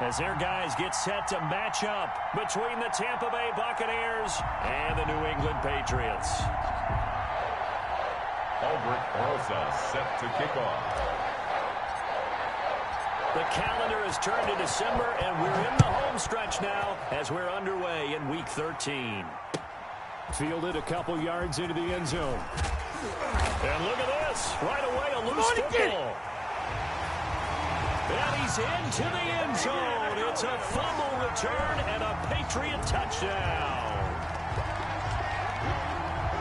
as their guys get set to match up between the Tampa Bay Buccaneers and the New England Patriots. Aldrich Rosa set to kick off. The calendar has turned to December, and we're in the home stretch now as we're underway in Week 13. Fielded a couple yards into the end zone. And look at this. Right away, a loose football. And he's into the end zone. It's a fumble return and a Patriot touchdown.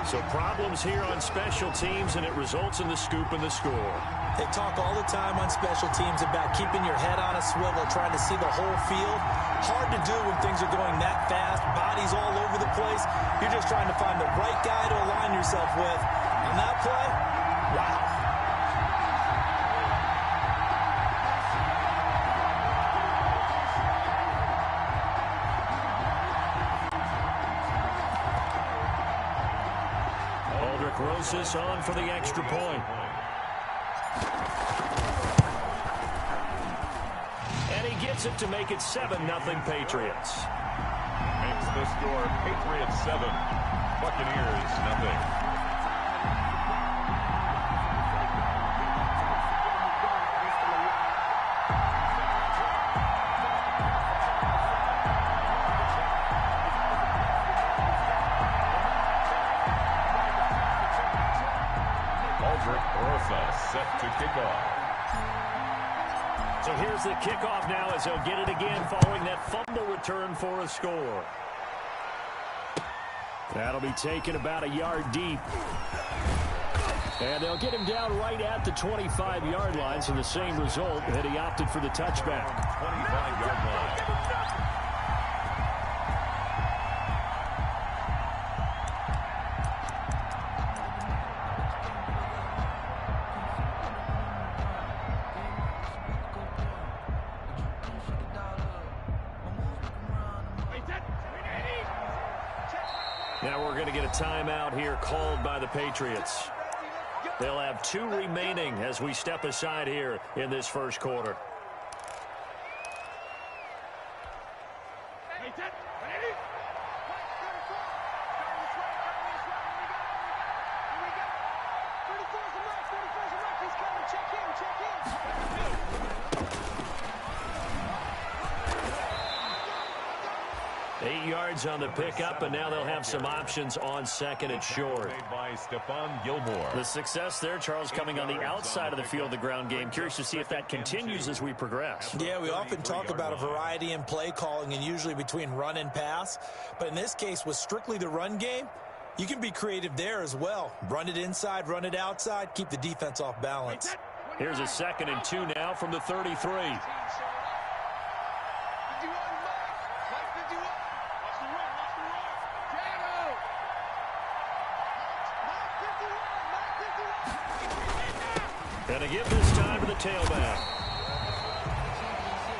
So problems here on special teams, and it results in the scoop and the score. They talk all the time on special teams about keeping your head on a swivel, trying to see the whole field. Hard to do when things are going that fast, bodies all over the place. You're just trying to find the right guy to align yourself with. On that play, wow. Rosas on for the extra point. And he gets it to make it 7-0 Patriots. Makes the score Patriots 7, Buccaneers 0. Set to kick off. So here's the kickoff now as he'll get it again following that fumble return for a score. That'll be taken about a yard deep. And they'll get him down right at the 25-yard line, so the same result, and he opted for the touchback. 25-yard line. Now we're going to get a timeout here called by the Patriots. They'll have 2 remaining as we step aside here in this first quarter. On the pickup, and now they'll have some options on second and short. The success there, Charles, coming on the outside of the field, the ground game. Curious to see if that continues as we progress. Yeah, we often talk about a variety in play calling and usually between run and pass. But in this case, with strictly the run game, you can be creative there as well. Run it inside, run it outside, keep the defense off balance. Here's a 2nd and 2 now from the 33. And a give this time to the tailback.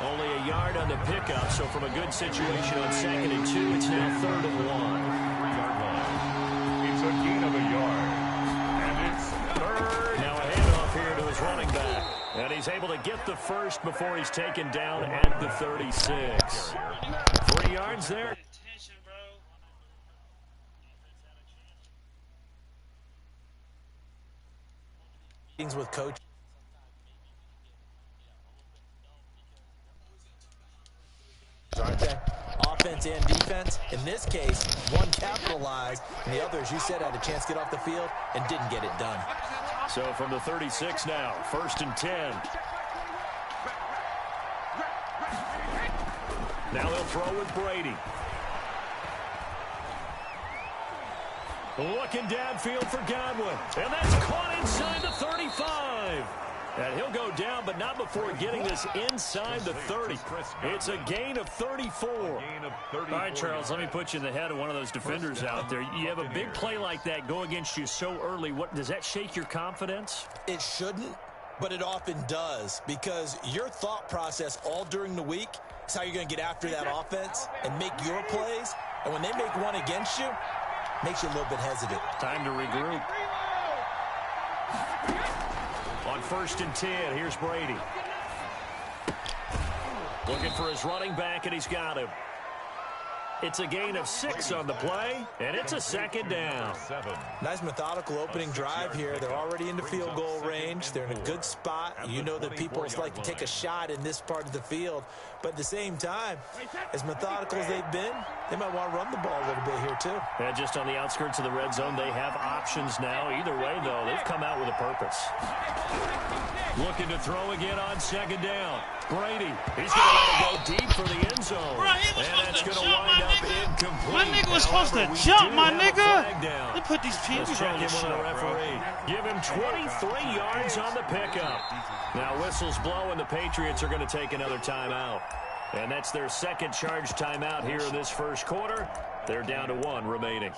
Only a yard on the pickup, so from a good situation on 2nd and 2, it's now 3rd and 1. 3-yard line. It's a gain of a yard. And it's 3rd. Now a handoff here to his running back. And he's able to get the first before he's taken down at the 36. 3 yards there. With coach. Aren't they? Offense and defense. In this case, one capitalized, and the other, as you said, had a chance to get off the field and didn't get it done. So from the 36 now, 1st and 10. Now they'll throw with Brady. Looking downfield for Godwin. And that's caught inside the 35. And he'll go down, but not before getting this inside the 30. It's a gain of 34. All right, Charles, let me put you in the head of one of those defenders out there. You have a big play like that go against you so early. What does that shake your confidence? It shouldn't, but it often does, because your thought process all during the week is how you're going to get after that offense and make your plays. And when they make one against you, makes you a little bit hesitant. Time to regroup. On 1st and 10, here's Brady. Looking for his running back, and he's got him. It's a gain of 6 on the play, and it's a second down. Nice methodical opening drive here. They're already into field goal range. They're in a good spot. You know that people like to take a shot in this part of the field. But at the same time, as methodical as they've been, they might want to run the ball a little bit here too. And just on the outskirts of the red zone, they have options now. Either way, though, they've come out with a purpose. Looking to throw again on second down. Brady, he's going to let it go deep for the end zone. Bro, he was and that's going to wind up incomplete. My nigga was supposed to jump, my nigga. They put these PBs on the shit, referee. Give him 23 yards on the pickup. Now whistles blow, and the Patriots are going to take another timeout. And that's their second charge timeout here in this first quarter. They're down to 1 remaining.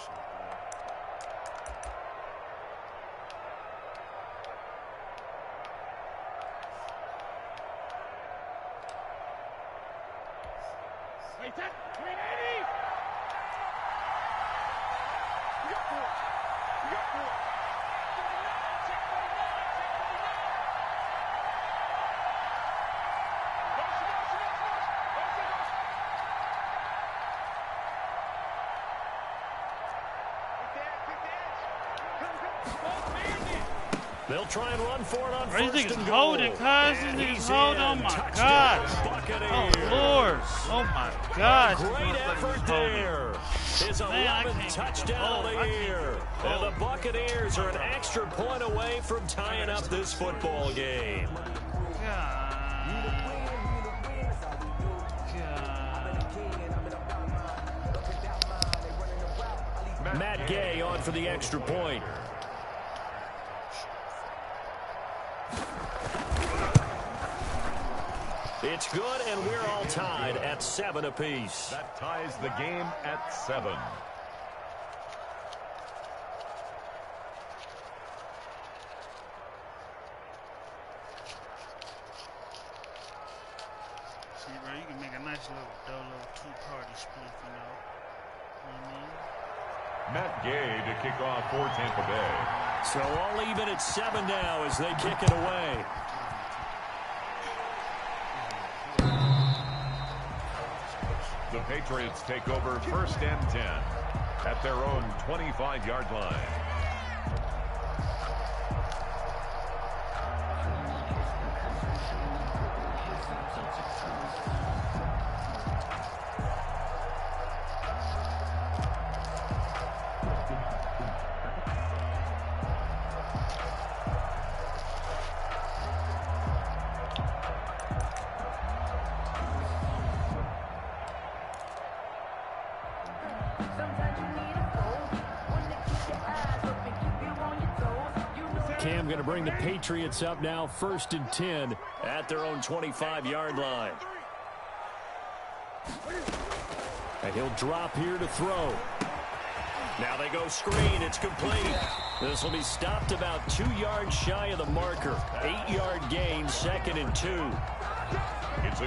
They'll try and run for it on first these and niggas goal. holding, cuz. These niggas holding. Oh, my God. Oh, Lord. Oh, my God. Great effort there. His 11th touchdown of the year. And the Buccaneers are an extra point away from tying up this football game. Matt Gay on for the extra point. It's good, and we're all tied at 7 apiece. That ties the game at 7. See, bro, you can make a nice little dolo two-party split, you know. You know what I mean? Matt Gay to kick off for Tampa Bay. So all even at 7 now as they kick it away. The Patriots take over first and 10 at their own 25-yard line. Cam going to bring the Patriots up now, first and 10 at their own 25-yard line. And he'll drop here to throw. Now they go screen. It's complete. This will be stopped about 2 yards shy of the marker. 8-yard gain, second and 2.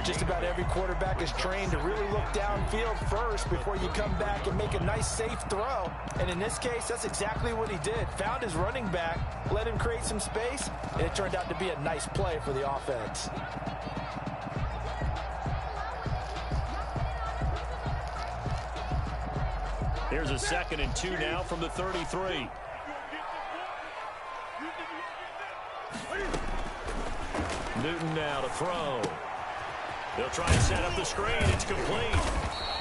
Just about every quarterback is trained to really look downfield first before you come back and make a nice, safe throw. And in this case, that's exactly what he did. Found his running back, let him create some space, and it turned out to be a nice play for the offense. Here's a second and 2 now from the 33. Newton now to throw. They'll try and set up the screen. It's complete.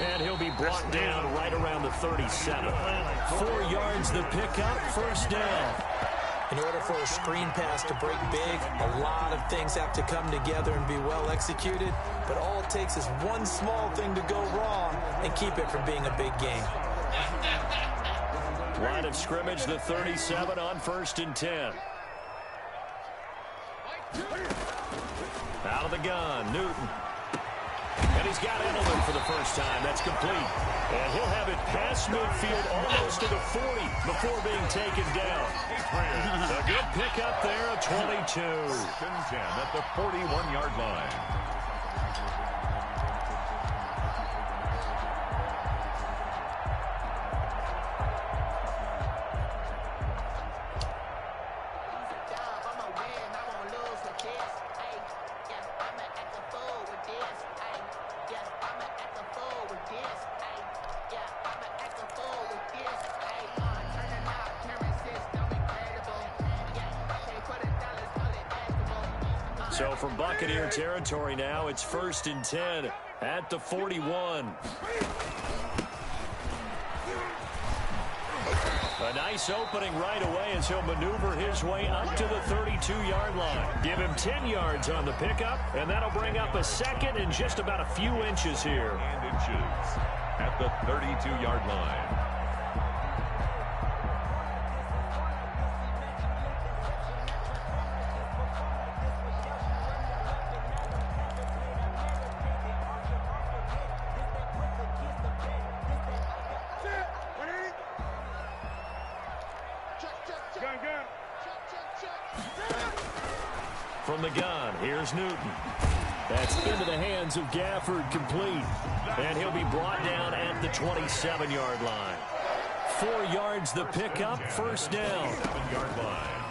And he'll be brought down right around the 37. 4 yards the pickup, first down. In order for a screen pass to break big, a lot of things have to come together and be well executed. But all it takes is one small thing to go wrong and keep it from being a big game. Line of scrimmage, the 37 on first and 10. Out of the gun, Newton. And he's got Edelman for the first time. That's complete. And he'll have it past midfield almost to the 40 before being taken down. A good pickup there, a 22. First and 10 at the 41-yard line. So from Buccaneer territory now, it's 1st and 10 at the 41. A nice opening right away as he'll maneuver his way up to the 32-yard line. Give him 10 yards on the pickup, and that'll bring up a second and just about a few inches here. And inches at the 32-yard line. From the gun, here's Newton. That's into the hands of Gafford, complete. And he'll be brought down at the 27-yard line. 4 yards the pickup, first down. 7-yard line.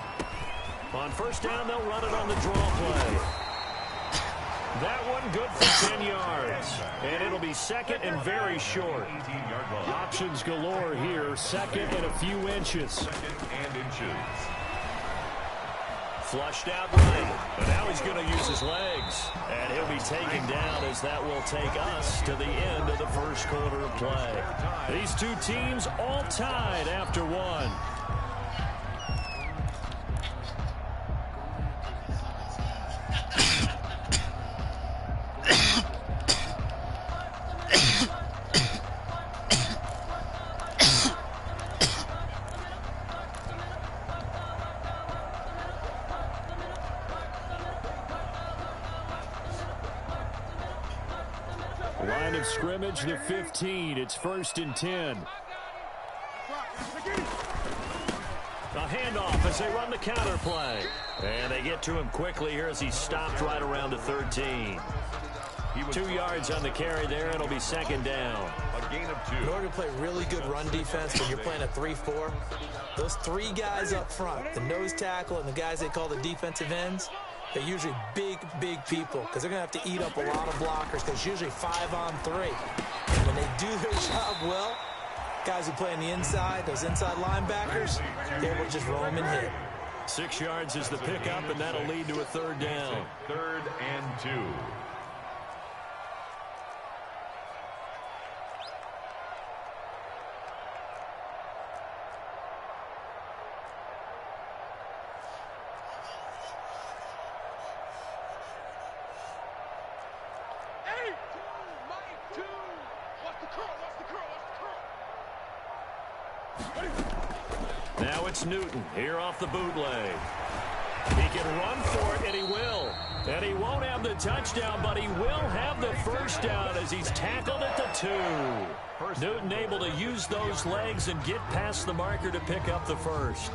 On first down, they'll run it on the draw play. That one good for 10 yards. And it'll be second and very short. 18-yard line. Options galore here, second and a few inches. Second and inches. Flushed out right, but now he's going to use his legs. And he'll be taken down as that will take us to the end of the first quarter of play. These two teams all tied after one. Line of scrimmage, the 15. It's 1st and 10. A handoff as they run the counter play. And they get to him quickly here as he's stopped right around the 13. 2 yards on the carry there. It'll be second down. A gain of 2. In order to play really good run defense when you're playing a 3-4, those 3 guys up front, the nose tackle and the guys they call the defensive ends, they're usually big people because they're going to have to eat up a lot of blockers because it's usually 5-on-3. And when they do their job well, guys who play on the inside, those inside linebackers, they will just roam and hit. 6 yards is the pickup, and that'll lead to a third down. 3rd and 2. Now it's Newton here off the bootleg. He can run for it, and he will. And he won't have the touchdown, but he will have the first down as he's tackled at the 2. Newton able to use those legs and get past the marker to pick up the first.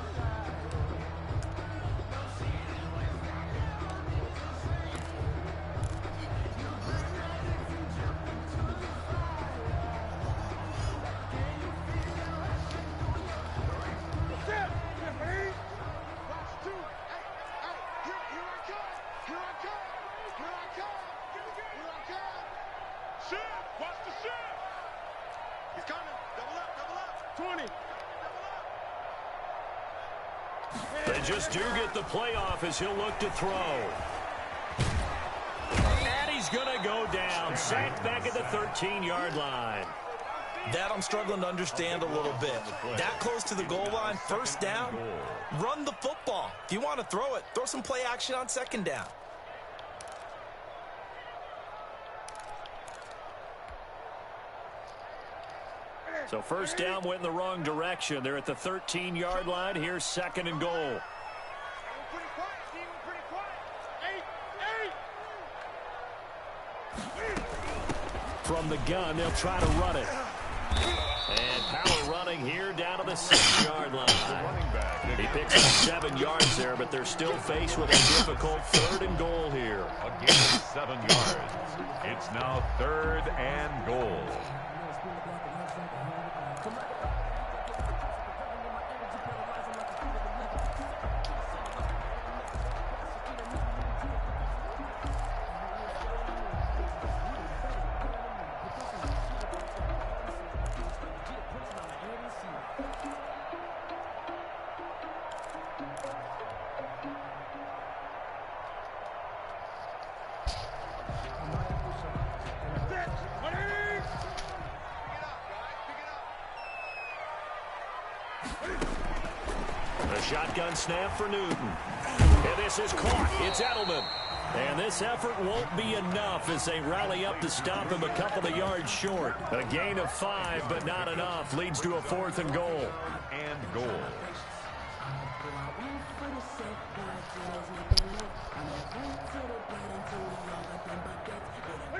They just do get the playoff as he'll look to throw. And he's going to go down. Sacked back at the 13-yard line. That I'm struggling to understand a little bit. That close to the goal line, first down, run the football. If you want to throw it, throw some play action on second down. So first down went in the wrong direction. They're at the 13-yard line. Here's second and goal. From the gun, they'll try to run it. And power running here down to the 6-yard line. He picks up 7 yards there, but they're still faced with a difficult 3rd and goal here. A gain of 7 yards. It's now 3rd and goal. shotgun snap for Newton. And this is caught. It's Edelman. And this effort won't be enough as they rally up to stop him a couple of yards short. A gain of 5, but not enough. Leads to a 4th and goal. And goal.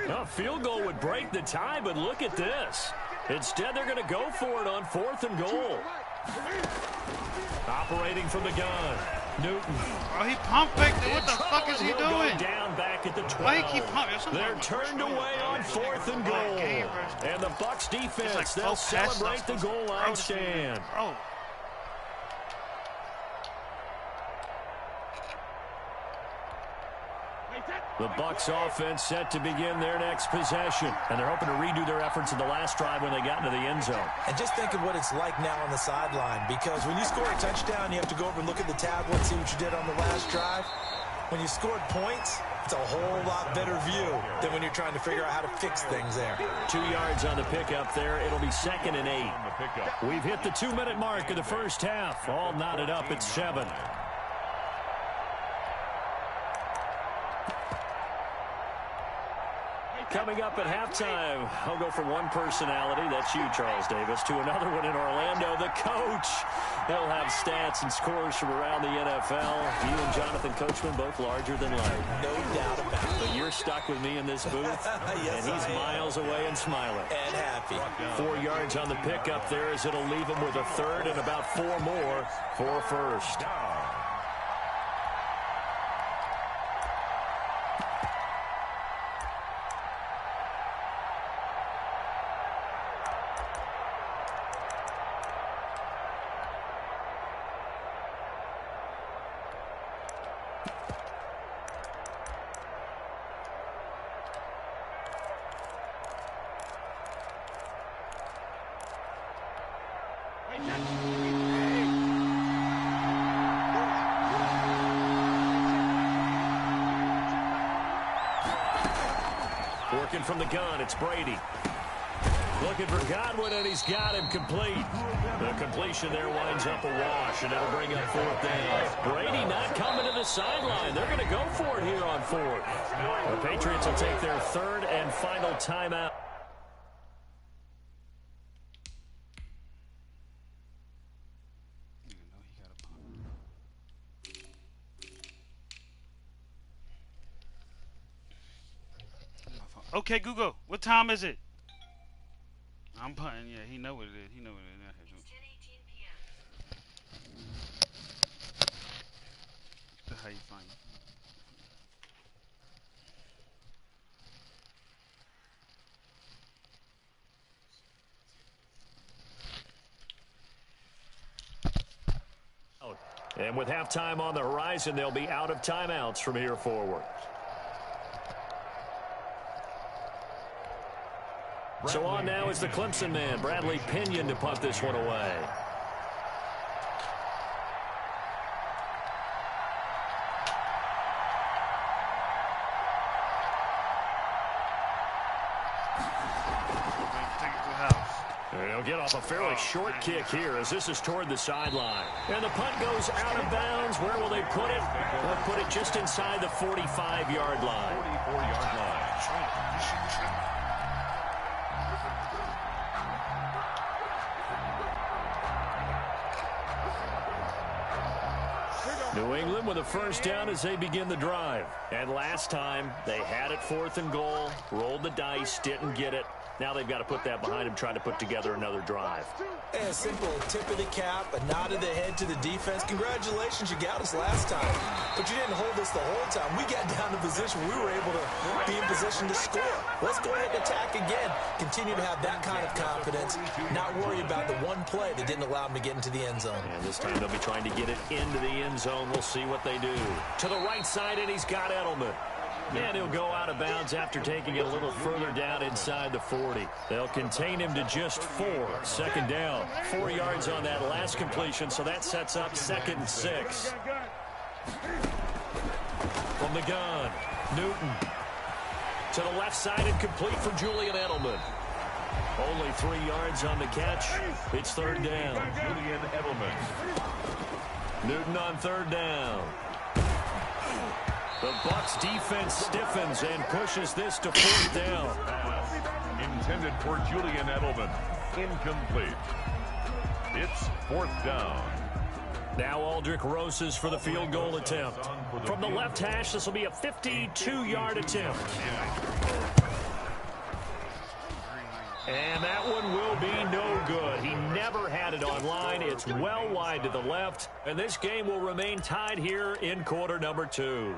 A field goal would break the tie, but look at this. Instead, they're going to go for it on 4th and goal. Operating from the gun. Newton. Oh, he pumped back there. What the fuck is he doing? Down back at the 12. Why he keep pumping? They're turned away on 4th and goal. And the Bucs defense, they'll celebrate the goal line stand. The Bucs offense set to begin their next possession. And they're hoping to redo their efforts in the last drive when they got into the end zone. And just think of what it's like now on the sideline. Because when you score a touchdown, you have to go over and look at the tablet and see what you did on the last drive. When you scored points, it's a whole lot better view than when you're trying to figure out how to fix things there. 2 yards on the pickup there. It'll be 2nd and 8. We've hit the 2-minute mark of the first half. All knotted up at 7. Coming up at halftime, I'll go from one personality, that's you, Charles Davis, to another one in Orlando, the coach. He'll have stats and scores from around the NFL. You and Jonathan Coachman, both larger than life. No doubt about it. But you're stuck with me in this booth, yes, and he's miles away and smiling. And happy. 4 yards on the pickup there as it'll leave him with a 3rd and about 4 more for a 1st. Working from the gun, it's Brady. Looking for Godwin, and he's got him complete. The completion there winds up a wash, and it'll bring up 4th down. Brady not coming to the sideline. They're going to go for it here on 4th. The Patriots will take their 3rd and final timeout. Okay, Google, what time is it? I'm punting. Yeah, he know what it is. He know what it is. It's 10:18 p.m. How you find it? And with halftime on the horizon, they'll be out of timeouts from here forward. So on now is the Clemson man, Bradley Pinion, to punt this one away. He'll get off a fairly short kick here as this is toward the sideline. And the punt goes out of bounds. Where will they put it? They'll put it just inside the 45-yard line. 44-yard line. New England with a 1st down as they begin the drive. And last time, they had it 4th and goal, rolled the dice, didn't get it. Now they've got to put that behind them, trying to put together another drive. A simple tip of the cap, a nod of the head to the defense. Congratulations, you got us last time. But you didn't hold us the whole time. We got down to position. We were able to be in position to score. Let's go ahead and attack again. Continue to have that kind of confidence. Not worry about the one play that didn't allow them to get into the end zone. And this time they'll be trying to get it into the end zone. We'll see what they do. To the right side, and he's got Edelman. And he'll go out of bounds after taking it a little further down inside the 40. They'll contain him to just 4. 2nd down. 4 yards on that last completion, so that sets up 2nd and 6. From the gun, Newton. To the left side and complete for Julian Edelman. Only 3 yards on the catch. It's 3rd down. Julian Edelman. Newton on third down. The Bucs defense stiffens and pushes this to fourth down. Intended for Julian Edelman. Incomplete. It's fourth down. Now Aldrick Rosas for the field goal attempt. From the left hash, this will be a 52-yard attempt. And that one will be no good. He never had it on line. It's well wide to the left. And this game will remain tied here in quarter number 2.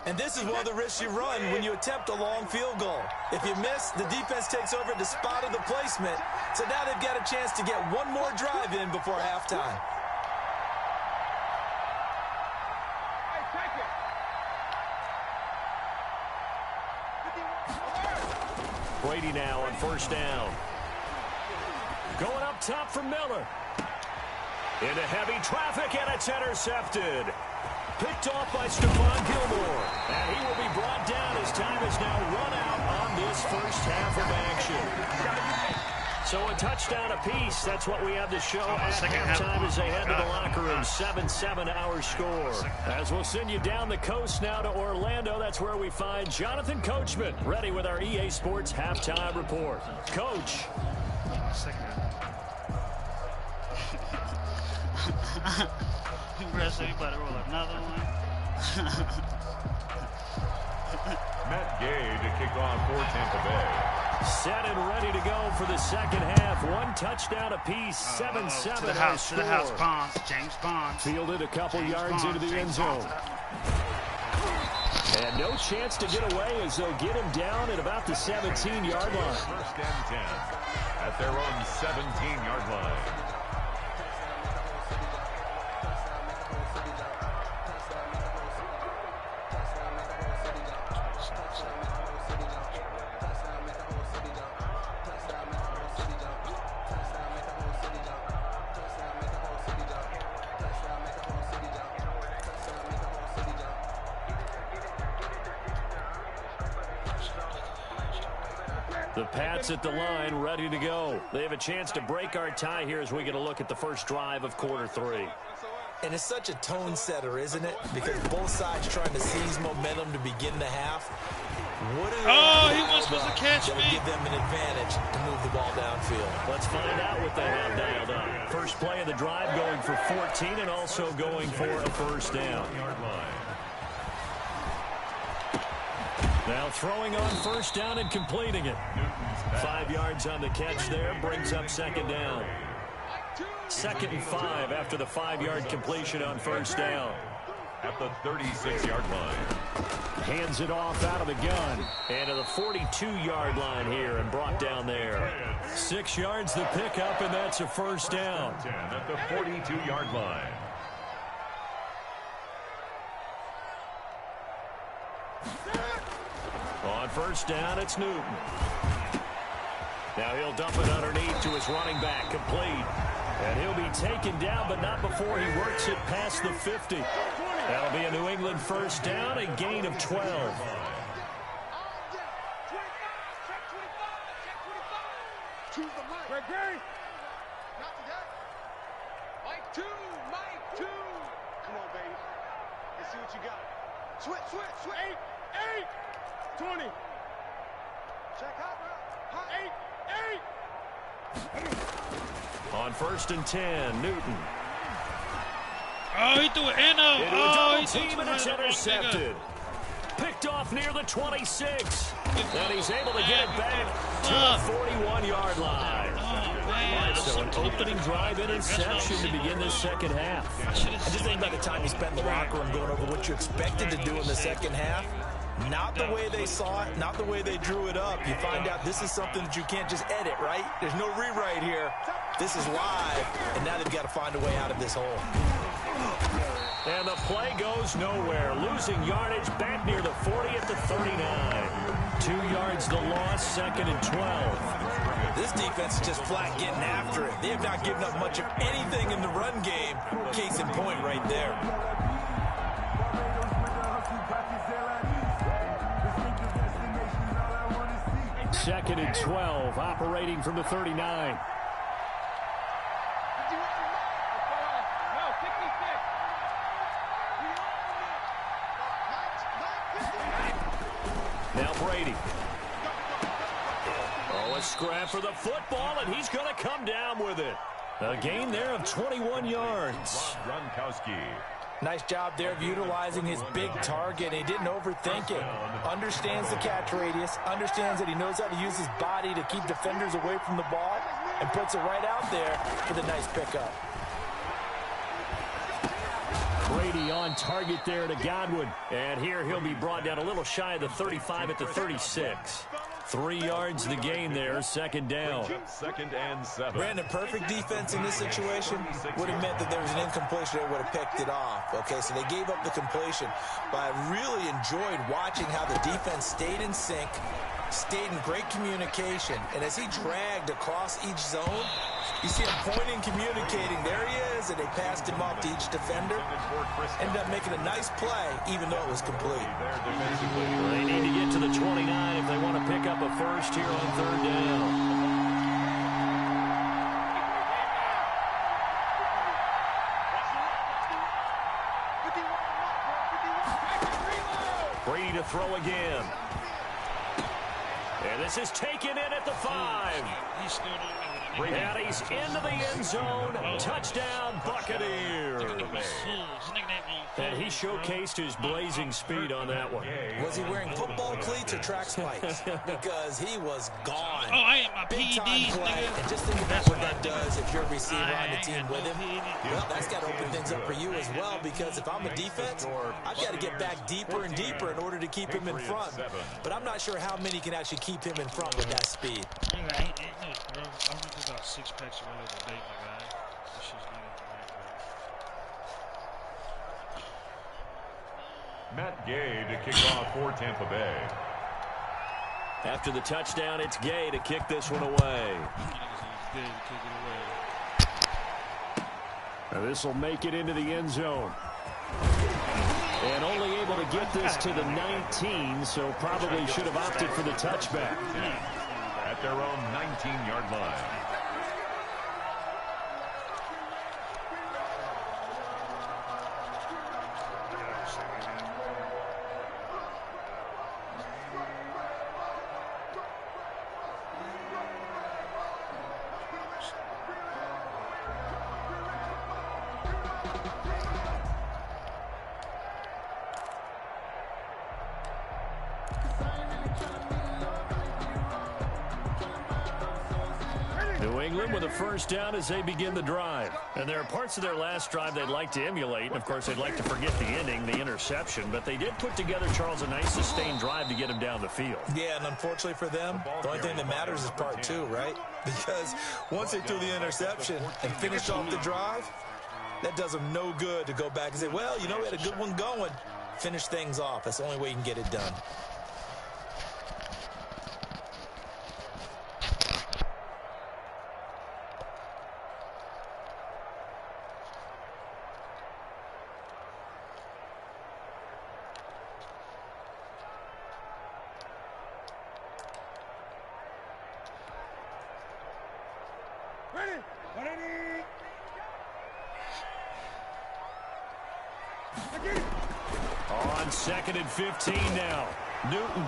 And this is one of the risks you run when you attempt a long field goal. If you miss, the defense takes over at the spot of the placement. So now they've got a chance to get one more drive in before halftime. Brady now on first down. Going up top for Miller. Into heavy traffic, and it's intercepted. Picked off by Stephon Gilmore. And he will be brought down as time is now run out on this first half of action. So a touchdown apiece. That's what we have to show at halftime as they head to the locker room. 7-7 our score. As we'll send you down the coast now to Orlando. That's where we find Jonathan Coachman ready with our EA Sports halftime report. Coach. Wrestling, you better roll another one. Matt Gay to kick off for Tampa Bay. Set and ready to go for the second half. One touchdown apiece. 7-7 to the house, Bonds, James Bonds. Fielded a couple yards into the end zone. And no chance to get away as they'll get him down at about the 17-yard line. First and 10 at their own 17-yard line. The Pats at the line, ready to go. They have a chance to break our tie here as we get a look at the first drive of quarter 3. And it's such a tone setter, isn't it? Because both sides trying to seize momentum to begin the half. What he was supposed to catch me. Give them an advantage to move the ball downfield. Let's find out what they have dialed up. First play of the drive going for 14 and also going for a first down. Now throwing on first down and completing it. 5 yards on the catch there, brings up second down. 2nd and 5 after the 5-yard completion on first down. At the 36-yard line. Hands it off out of the gun. And to the 42-yard line here and brought down there. 6 yards the pickup, and that's a first down. 10 at the 42-yard line. On first down, it's Newton. Now he'll dump it underneath to his running back, complete. And he'll be taken down, but not before he works it past the 50. That'll be a New England first down, a gain of 12. Mike 2. Come on, baby. Let's see what you got. Switch. 8. 20. Check out, bro. 8. On first and 10, Newton. Oh, he threw it in. He team and it's intercepted. Picked off near the 26. And he's able to get it back to the 41-yard line. So an opening drive interception to begin this second half. I just think by the time you spend in the locker room going over what you expected to do in the second half, not the way they saw it, not the way they drew it up. You find out this is something that you can't just edit, right? There's no rewrite here. This is live, and now they've got to find a way out of this hole. And the play goes nowhere. Losing yardage back near the 40 at the 39. 2 yards the loss, 2nd and 12. This defense is just flat getting after it. They have not given up much of anything in the run game. Case in point right there. Second and 12, operating from the 39. A scrap for the football, and he's going to come down with it. A gain there of 21 yards. Gronkowski. Nice job there of utilizing his big target. He didn't overthink it. Understands the catch radius. Understands that he knows how to use his body to keep defenders away from the ball. And puts it right out there for the nice pickup. Brady on target there to Godwin. And here he'll be brought down a little shy of the 35 at the 36. 3 yards the gain there, second down. 2nd and 7. Brandon, perfect defense in this situation would have meant that there was an incompletion. They would have picked it off. Okay, so they gave up the completion. But I really enjoyed watching how the defense stayed in sync, stayed in great communication. And as he dragged across each zone, you see him pointing, communicating. There he is, and they passed him off to each defender. Ended up making a nice play, even though it was complete. They need to get to the 29 if they want to pick up a first here on 3rd down. Brady to throw again. And this is taken in at the 5. And he's into the end zone. Touchdown, Buccaneers. And he showcased his blazing speed on that one. Was he wearing football cleats or track spikes? Because he was gone. Oh, I am my Big time PEDs, play. nigga. And just think about what that does if you're a receiver on the team with him. Well, that's got to open things up for you as well, because if I'm a defense, I've got to get back deeper and deeper in order to keep him in front. But I'm not sure how many can actually keep him in front with that speed. I went to about 6 packs of Oreos a day, my guy. This shit's not even right, bro. Matt Gay to kick off for Tampa Bay. After the touchdown, it's Gay to kick this one away. Now this will make it into the end zone. And only able to get this to the 19, so probably should have opted for the touchback. At their own 19-yard line. New England with a first down as they begin the drive. And there are parts of their last drive they'd like to emulate. Of course, they'd like to forget the ending, the interception. But they did put together, Charles, a nice sustained drive to get him down the field. Yeah, and unfortunately for them, the only thing that matters is part 2, right? Because once they threw the interception and finished off the drive, that does them no good to go back and say, well, you know, we had a good one going. Finish things off. That's the only way you can get it done. On 2nd and 15 now. Newton.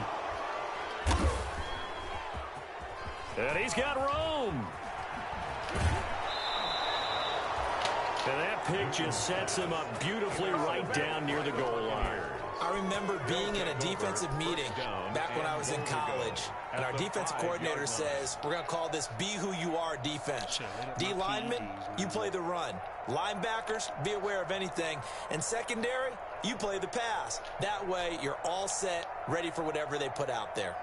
And he's got room. And that pick just sets him up beautifully right down near the goal line. I remember being in a defensive meeting back when I was in college, and our defensive coordinator says, we're going to call this Be Who You Are defense. D linemen, you play the run. Linebackers, be aware of anything. And secondary, you play the pass. That way, you're all set, ready for whatever they put out there.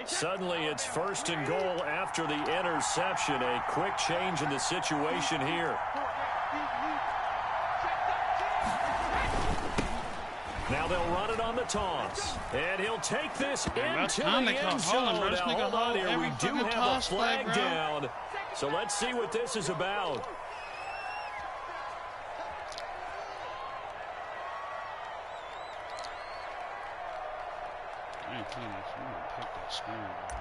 Suddenly, it's 1st and goal after the interception. A quick change in the situation here. Now they'll run it on the toss. And he'll take this into the end zone. Now, hold on here. We do have a flag down. So let's see what this is about. I ain't playing that. I'm gonna pick that screen, bro.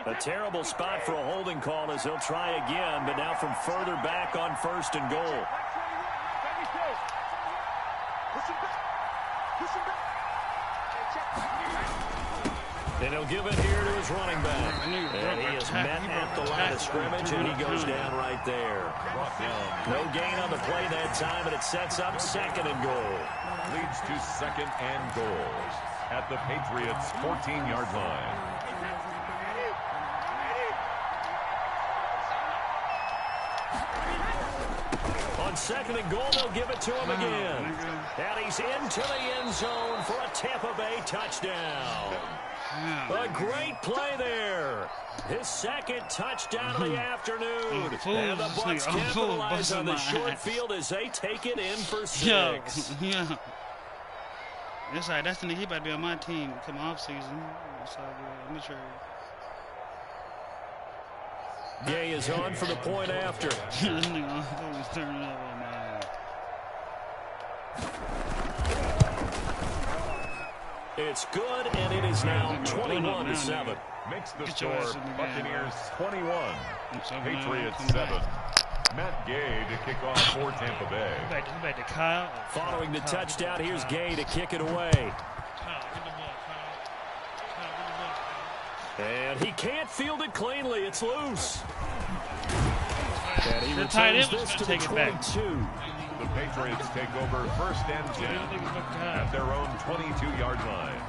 A terrible spot for a holding call as he'll try again, but now from further back on 1st and goal. And he'll give it here to his running back. And he is met at the line of scrimmage, and he goes down right there. No gain on the play that time, and it sets up 2nd and goal. Leads to 2nd and goal at the Patriots' 14-yard line. On 2nd and goal, they'll give it to him again. And he's into the end zone for a Tampa Bay touchdown. A great play there. His 2nd touchdown of the afternoon. And the Bucs capitalize on the short field as they take it in for 6. Yeah. That's right. That's the nigga. He about to be on my team come off season. So let me show you. Gay is on for the point after. It's good, and it is now 21-7. Makes the score Buccaneers 21, Patriots 7. Matt Gay to kick off for Tampa Bay. Following the touchdown, here's Gay to kick it away. And he can't field it cleanly. It's loose. And he returns this to the 22. The Patriots take over 1st and 10 at their own 22-yard line.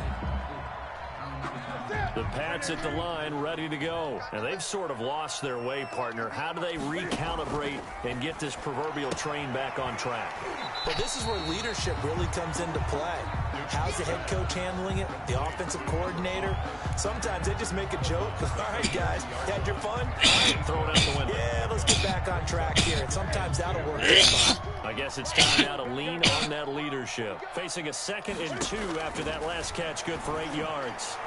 The Pats at the line, ready to go. And they've sort of lost their way, partner. How do they recalibrate and get this proverbial train back on track? Well, this is where leadership really comes into play. How's the head coach handling it? The offensive coordinator? Sometimes they just make a joke. All right, guys, you had your fun? Throw it out the window. Yeah, let's get back on track here. And sometimes that'll work. I guess it's time now to lean on that leadership. Facing a 2nd and 2 after that last catch, good for 8 yards.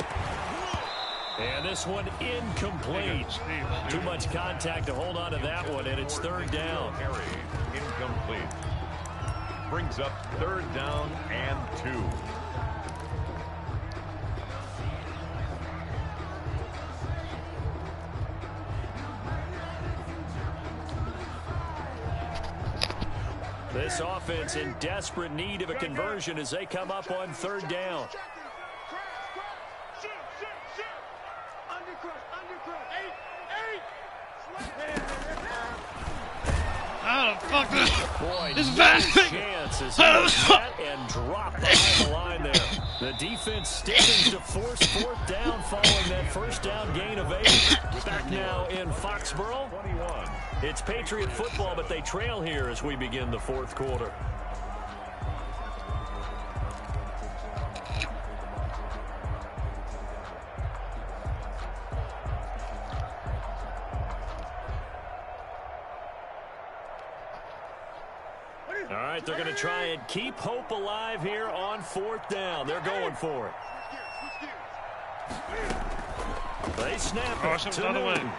And this one incomplete. Too much contact to hold on to that one, and it's 3rd down. Incomplete. Brings up 3rd down and 2. This offense in desperate need of a conversion as they come up on 3rd down. Oh, fuck this. Boy, this is no bad. chance as he was met and dropped behind the line there. The defense stiffens to force 4th down following that 1st down gain of 8. Back now in Foxborough. 21. It's Patriot football, but they trail here as we begin the 4th quarter. All right, they're going to try and keep hope alive here on 4th down. They're going for it. They snap it to Newton.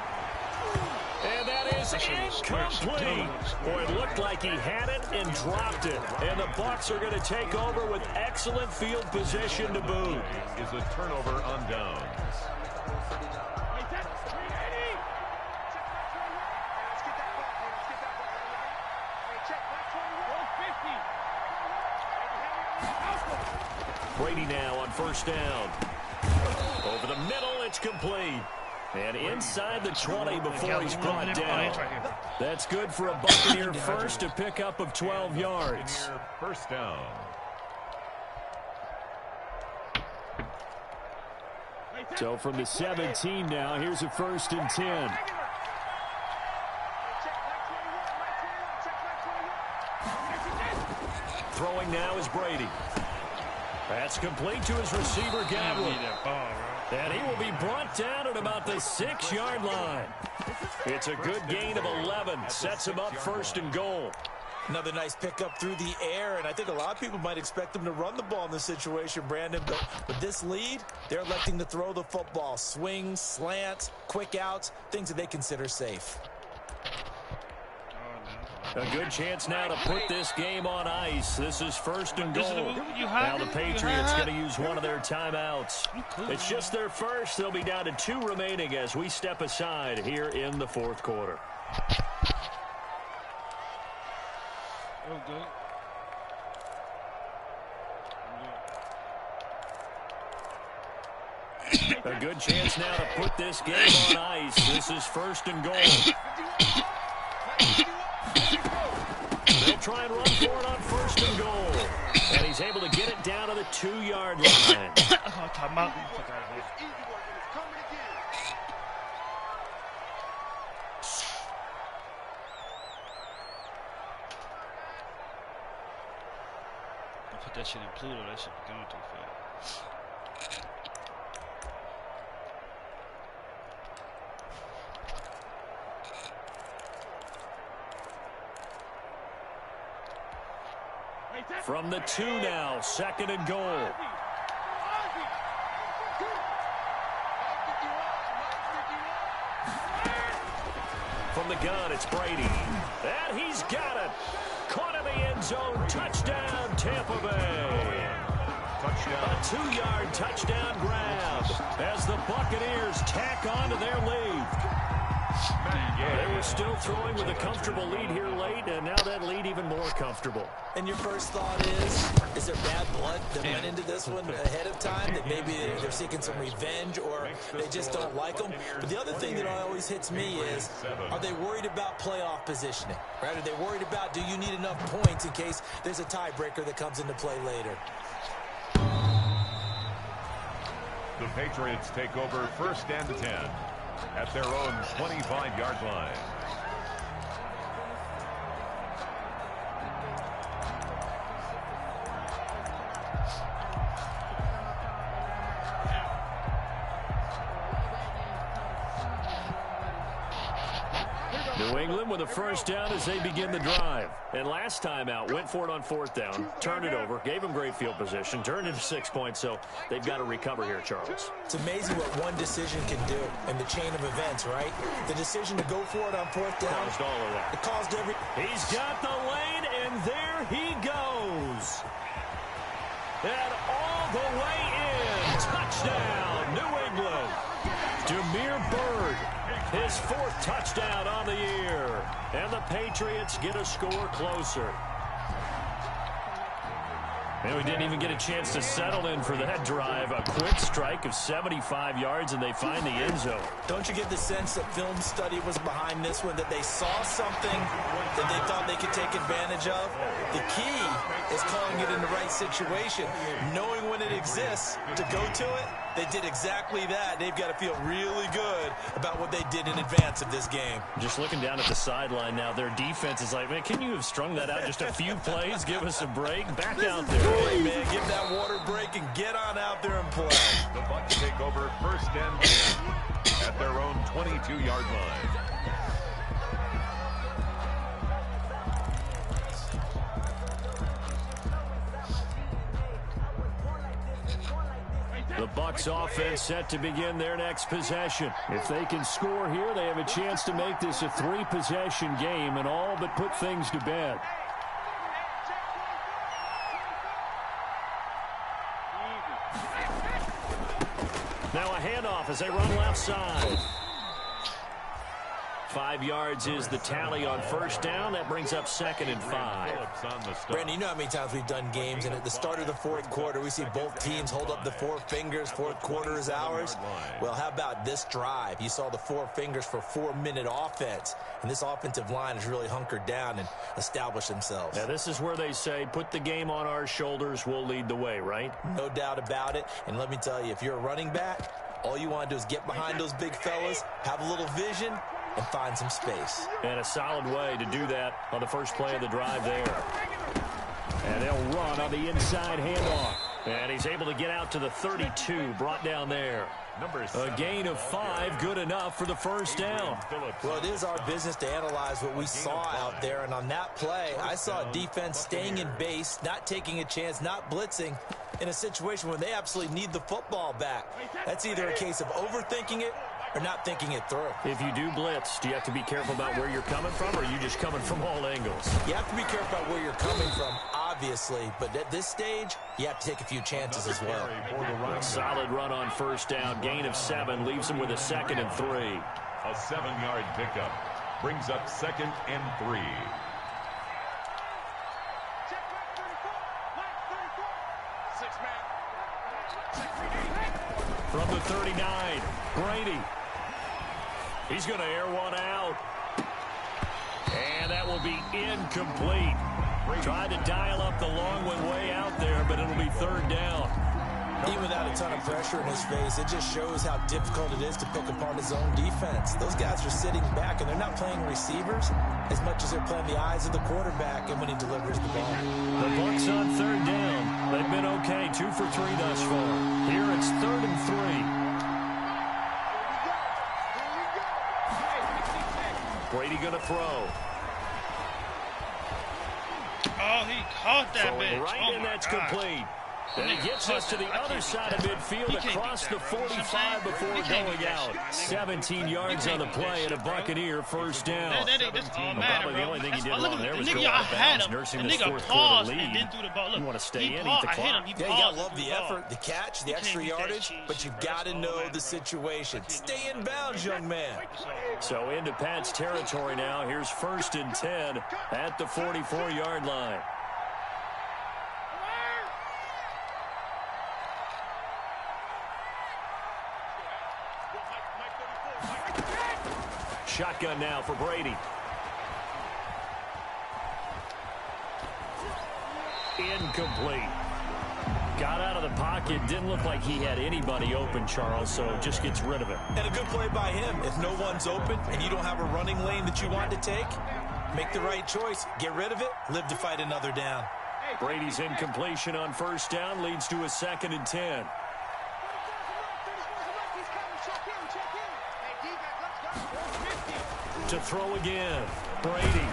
And that is incomplete. Boy, it looked like he had it and dropped it. And the Bucs are going to take over with excellent field position to boot. Is a turnover on downs. Brady now on 1st down. Over the middle, it's complete. And inside the 20 before he's brought down. That's good for a Buccaneer first, a pickup of 12 yards. 1st down. So from the 17 now, here's a 1st and 10. Throwing now is Brady. That's complete to his receiver, Godwin. And he will be brought down at about the 6-yard line. It's a good gain of 11. Sets him up 1st and goal. Another nice pickup through the air, and I think a lot of people might expect them to run the ball in this situation, Brandon. But with this lead, they're electing to throw the football. Swings, slants, quick outs, things that they consider safe. A good chance now to put this game on ice. This is 1st and goal. Now the Patriots going to use one of their timeouts. It's just their first. They'll be down to 2 remaining as we step aside here in the 4th quarter. A good chance now to put this game on ice. This is 1st and goal. They'll try and run for it on 1st and goal. And he's able to get it down to the 2-yard line. Timeout. Put that shit in Pluto. That shit be going too fast. From the 2 now, 2nd and goal. From the gun, it's Brady. And he's got it. Caught in the end zone. Touchdown, Tampa Bay. Touchdown. A 2-yard touchdown grab as the Buccaneers tack on to their lead. They were still throwing with a comfortable lead here late, and now that lead even more comfortable. And your first thought is there bad blood that went into this one ahead of time, that maybe they're seeking some revenge or they just don't like them? But the other thing that always hits me is, are they worried about playoff positioning? Right? Are they worried about, do you need enough points in case there's a tiebreaker that comes into play later? The Patriots take over 1st and 10 at their own 25-yard line. New England with a 1st down as they begin the drive. And last time out, went for it on 4th down, turned it over, gave them great field position, turned into 6 points, so they've got to recover here, Charles. It's amazing what one decision can do in the chain of events, right? The decision to go for it on 4th down. Caused all of that. It caused every... He's got the lane, and there he goes. And all the way in. Touchdown, New England. Demir Bird. His 4th touchdown on the year. And the Patriots get a score closer. And we didn't even get a chance to settle in for that drive. A quick strike of 75 yards, and they find the end zone. Don't you get the sense that film study was behind this one, that they saw something that they thought they could take advantage of? The key is calling it in the right situation, knowing when it exists to go to it. They did exactly that. They've got to feel really good about what they did in advance of this game. Just looking down at the sideline now, their defense is like, man, can you have strung that out just a few plays? Give us a break. Back out there. Hey, man, give that water break and get on out there and play. The Bucs take over 1st and 10 at their own 22-yard line. The Bucs offense set to begin their next possession. If they can score here, they have a chance to make this a 3-possession game and all but put things to bed. Now a handoff as they run left side. 5 yards is the tally on 1st down. That brings up 2nd and 5. Brandon, you know how many times we've done games, and at the start of the 4th quarter, we see both teams hold up the 4 fingers. 4th quarter is ours. Well, how about this drive? You saw the 4 fingers for 4-minute offense, and this offensive line has really hunkered down and established themselves. Now, this is where they say, put the game on our shoulders, we'll lead the way, right? No doubt about it. And let me tell you, if you're a running back, all you want to do is get behind those big fellas, have a little vision, and find some space. And a solid way to do that on the first play of the drive there. And they'll run on the inside handoff. And he's able to get out to the 32, brought down there. A gain of 5, good enough for the 1st down. Well, it is our business to analyze what we saw out there. And on that play, I saw a defense staying in base, not taking a chance, not blitzing, in a situation where they absolutely need the football back. That's either a case of overthinking it or not thinking it through. If you do blitz, do you have to be careful about where you're coming from, or are you just coming from all angles? You have to be careful about where you're coming from, obviously, but at this stage, you have to take a few chances as well. A solid run on 1st down, gain of 7, leaves him with a 2nd and 3. A 7-yard pickup brings up 2nd and 3. From the 39, Brady. He's going to air one out. And that will be incomplete. Tried to dial up the long one way out there, but it'll be third down. Even without a ton of pressure in his face, it just shows how difficult it is to pick apart his own defense. Those guys are sitting back, and they're not playing receivers as much as they're playing the eyes of the quarterback and when he delivers the ball. The Bucs on third down. They've been okay, 2 for 3 thus far. Here it's 3rd and 3. Brady going to throw. Oh, he caught that bitch. Right, and that's complete. And he gets us to the other side of midfield across the 45 before going out. 17 yards on the play and a Buccaneer first down. Probably the only thing he did wrong there was go out of bounds, nursing this fourth quarter lead. You want to stay in, eat the clock. Yeah, you got to love the effort, the catch, the extra yardage, but you've got to know the situation. Stay in bounds, young man. So into Pat's territory now. Here's 1st and 10 at the 44-yard line. Shotgun now for Brady. Incomplete. Got out of the pocket. Didn't look like he had anybody open, Charles, so just gets rid of it. And a good play by him. If no one's open and you don't have a running lane that you want to take, make the right choice. Get rid of it. Live to fight another down. Brady's incompletion on first down leads to a 2nd and 10. To throw again, Brady.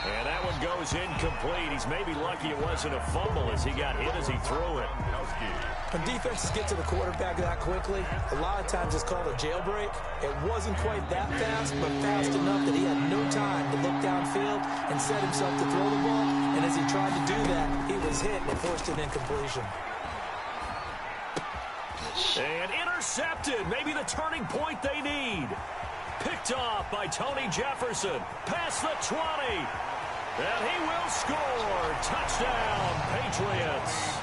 And that one goes incomplete. He's maybe lucky it wasn't a fumble as he got hit as he threw it. When defenses get to the quarterback that quickly, a lot of times it's called a jailbreak. It wasn't quite that fast, but fast enough that he had no time to look downfield and set himself to throw the ball. And as he tried to do that, he was hit and forced an incompletion. And intercepted. Maybe the turning point they need. Picked off by Tony Jefferson. Past the 20. And he will score. Touchdown, Patriots.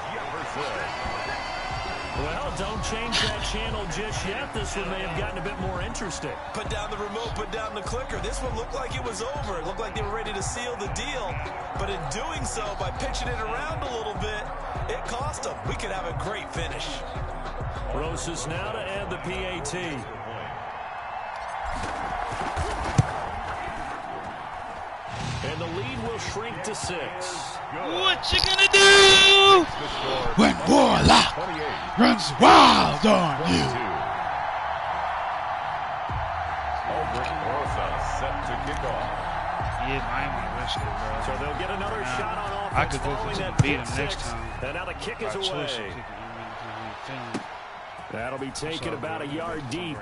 Well, don't change that channel just yet. This one may have gotten a bit more interesting. Put down the remote, put down the clicker. This one looked like it was over. It looked like they were ready to seal the deal. But in doing so, by pitching it around a little bit, it cost them. We could have a great finish. Rosas now to add the PAT. And the lead will shrink to 6. What you gonna do when Warlock runs wild on you? Set to kick off. Yeah, I ain't gonna risk it, bro. So they'll get another shot on offense. I could go for some beat him next time. And now the kick is away. That'll be taken about a yard deep.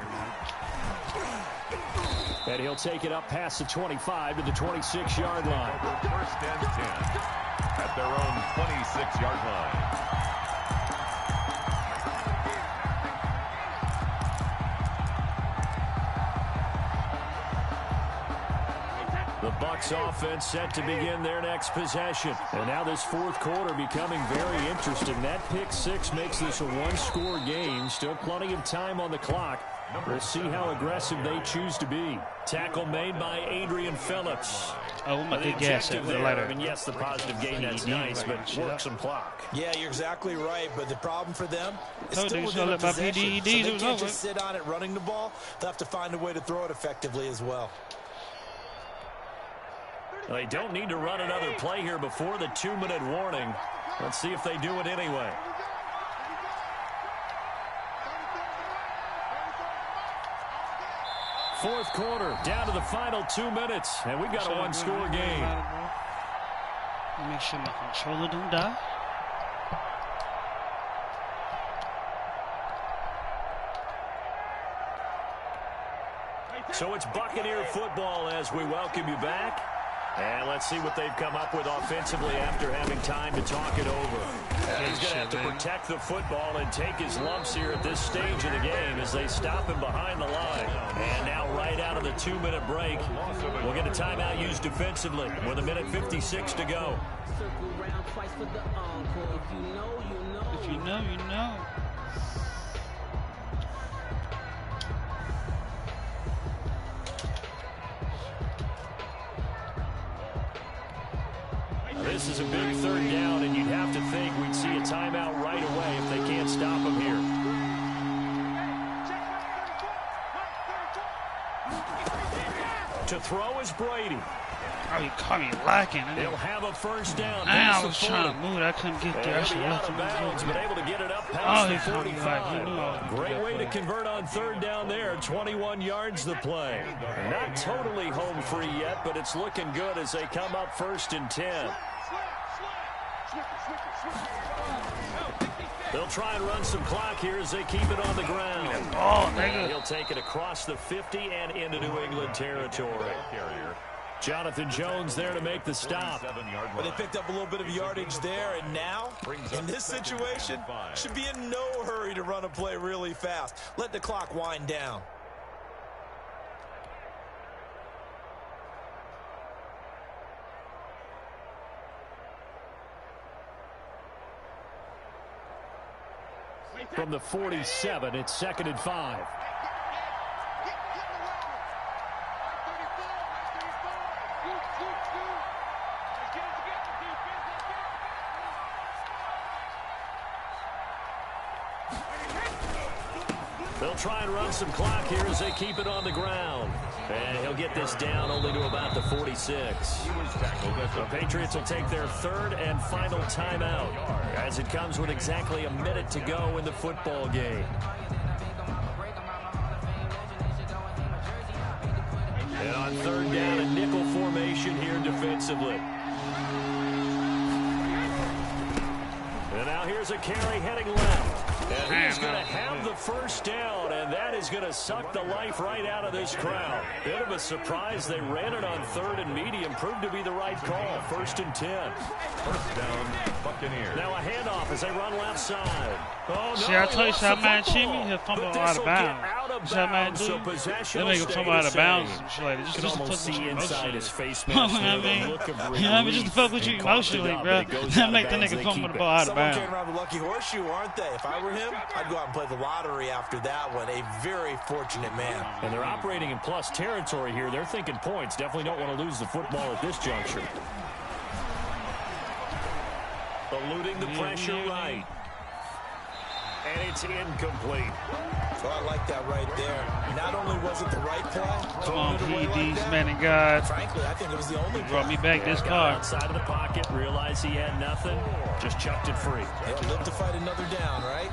And he'll take it up past the 25 to the 26-yard line. 1st and 10 at their own 26-yard line. The Bucs offense set to begin their next possession. And now this fourth quarter becoming very interesting. That pick 6 makes this a one-score game. Still plenty of time on the clock. We'll see how aggressive they choose to be. Tackle made by Adrian Phillips. Oh, I'm about to gas it there. I mean, yes, the positive gain, that's nice, but work some clock. Yeah, you're exactly right, but the problem for them is still within a possession. So they can't over. just sit on it running the ball. They'll have to find a way to throw it effectively as well. They don't need to run another play here before the 2-minute warning. Let's see if they do it anyway. Fourth quarter, down to the final 2 minutes, and we've got a one-score game. Make sure my controller don't die. So it's Buccaneer football as we welcome you back. And let's see what they've come up with offensively after having time to talk it over. He's going to have to protect the football and take his lumps here at this stage of the game as they stop him behind the line. And now right out of the 2-minute break, we'll get a timeout used defensively with 1:56 to go. If you know, you know. this is a big third down, and you'd have to think we'd see a timeout right away if they can't stop him here. To throw is Brady. Oh, he caught me lacking. He'll have a first down. I was trying to move it. I couldn't get there. I should have left him bounds, but able to get it up past the 45. Great way to convert on third down there. 21 yards the play. Not totally home free yet, but it's looking good as they come up 1st and 10. They'll try and run some clock here as they keep it on the ground. Oh, nigga. He'll take it across the 50 and into New England territory. Jonathan Jones there to make the stop. Well, they picked up a little bit of yardage there, and now, in this situation, should be in no hurry to run a play really fast. Let the clock wind down. From the 47, it's 2nd and 5. They'll try and run some clock here as they keep it on the ground. And he'll get this down only to about the 46. The Patriots will take their 3rd and final timeout as it comes with exactly a minute to go in the football game. And on 3rd down, a nickel formation here defensively. And now here's a carry heading left. And he's going to have the first down, and that is going to suck the life right out of this crowd. Bit of a surprise. They ran it on 3rd and medium. Proved to be the right call. 1st and 10. First down, Buccaneers. Now a handoff as they run left side. Oh, no, see, I told you, Madden cheat me. He'll fumble out of bounds. See how Madden do? They make him fumble out of bounds and shit like that. Just to fuck with you emotionally. His face you know what I mean? You know what I mean? Just to fuck with you emotionally, bro. That make the nigga fumble the ball out of bounds. Someone carrying around the lucky horseshoe, aren't they? If I were him, I'd go out and play the lottery after that one. A very fortunate man. And they're operating in plus territory here. They're thinking points. Definitely don't want to lose the football at this juncture. Eluding the pressure right. And it's incomplete. So I like that right there. Not only was it the right play. Come on, PDs, man and God. Frankly, I think it was the only play. Brought me back this car. Outside of the pocket, realized he had nothing. Just chucked it free. He'll live to fight another down, right?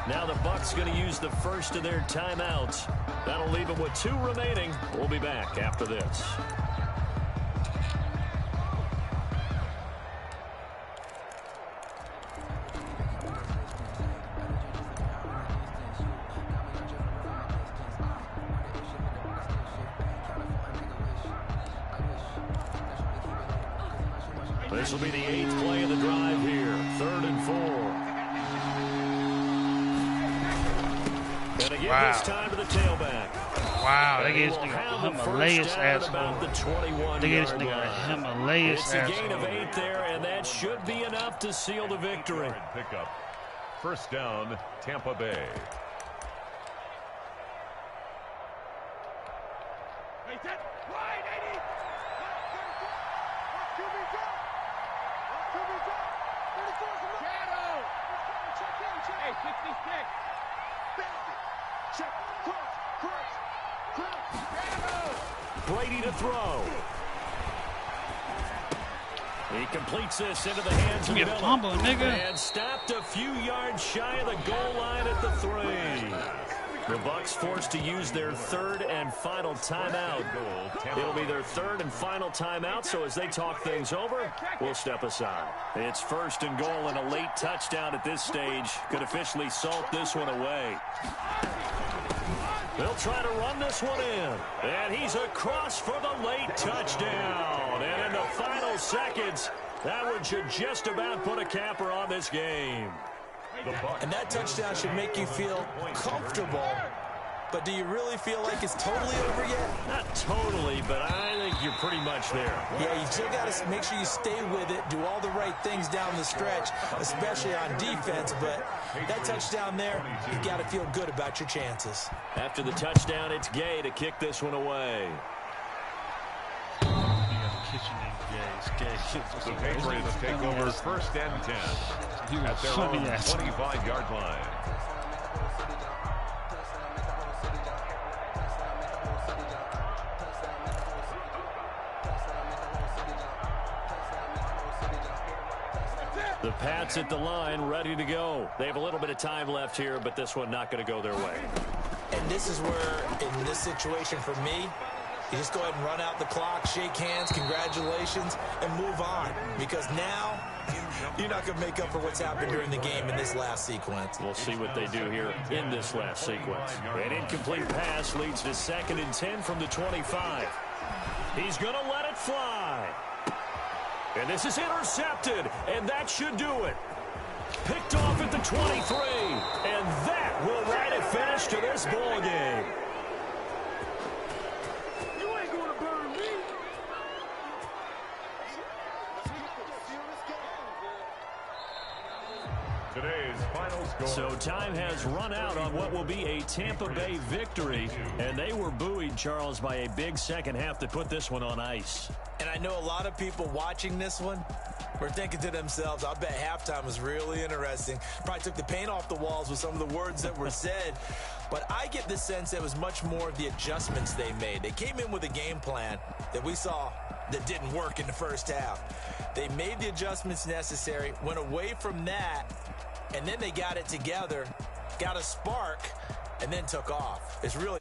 Now the Bucs going to use the first of their timeouts. That'll leave them with 2 remaining. We'll be back after this. This will be the 8th play of the drive here. 3rd and 4. And again, this time to the tailback. Wow, they gave this nigga a Himalayas asshole. They gave this nigga a Himalayas asshole. It's a gain of 8 there, and that should be enough to seal the victory. Pickup. First down, Tampa Bay. Brady to throw. He completes this into the hands of Miller. Fumble, nigga. And stopped a few yards shy of the goal line at the 3. The Bucs forced to use their 3rd and final timeout. It'll be their 3rd and final timeout, so as they talk things over, we'll step aside. It's 1st and goal, and a late touchdown at this stage could officially salt this one away. They'll try to run this one in. And he's across for the late touchdown. And in the final seconds, that one should just about put a capper on this game. And that touchdown should make you feel comfortable. But do you really feel like it's totally over yet? Not totally, but I think you're pretty much there. Yeah, you still got to make sure you stay with it, do all the right things down the stretch, especially on defense. But that touchdown there, you got to feel good about your chances. After the touchdown, it's Gay to kick this one away. Yeah, the kitchen ain't Gay. The Patriots take over 1st and 10 at their own 25-yard line. The Pats at the line, ready to go. They have a little bit of time left here, but this one not going to go their way. And this is where, in this situation for me, you just go ahead and run out the clock, shake hands, congratulations, and move on. Because now, you're not going to make up for what's happened during the game in this last sequence. We'll see what they do here in this last sequence. An incomplete pass leads to 2nd and 10 from the 25. He's going to let it fly. And this is intercepted, and that should do it. Picked off at the 23, and that will write a finish to this ball game. You ain't gonna burn me. Today's final score. So time has run out on what will be a Tampa Bay victory, and they were buoyed, Charles, by a big second half to put this one on ice. And I know a lot of people watching this one were thinking to themselves, I bet halftime was really interesting. Probably took the paint off the walls with some of the words that were said. But I get the sense that it was much more of the adjustments they made. They came in with a game plan that we saw that didn't work in the first half. They made the adjustments necessary, went away from that, and then they got it together, got a spark, and then took off. It's really...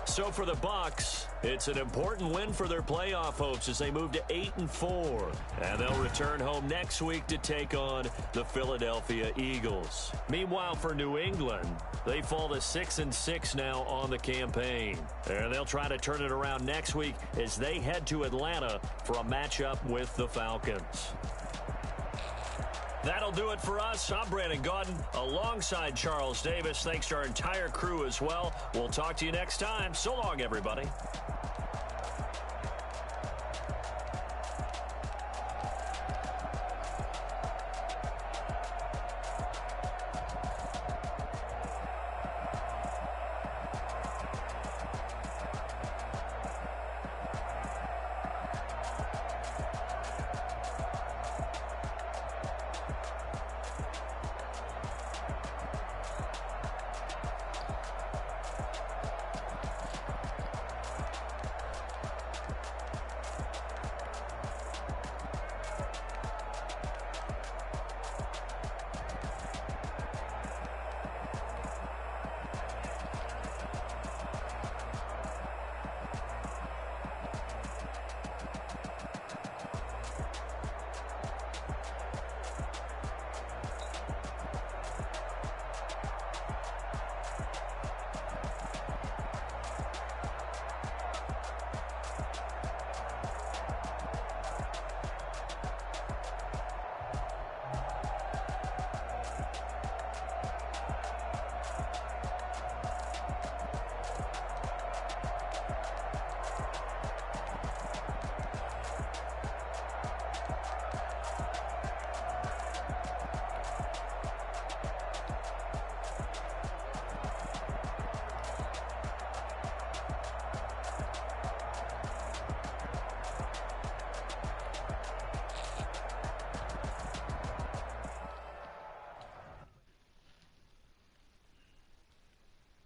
So for the Bucs, it's an important win for their playoff hopes as they move to 8-4. And they'll return home next week to take on the Philadelphia Eagles. Meanwhile, for New England, they fall to 6-6 now on the campaign. And they'll try to turn it around next week as they head to Atlanta for a matchup with the Falcons. That'll do it for us. I'm Brandon Gaudin alongside Charles Davis. Thanks to our entire crew as well. We'll talk to you next time. So long, everybody.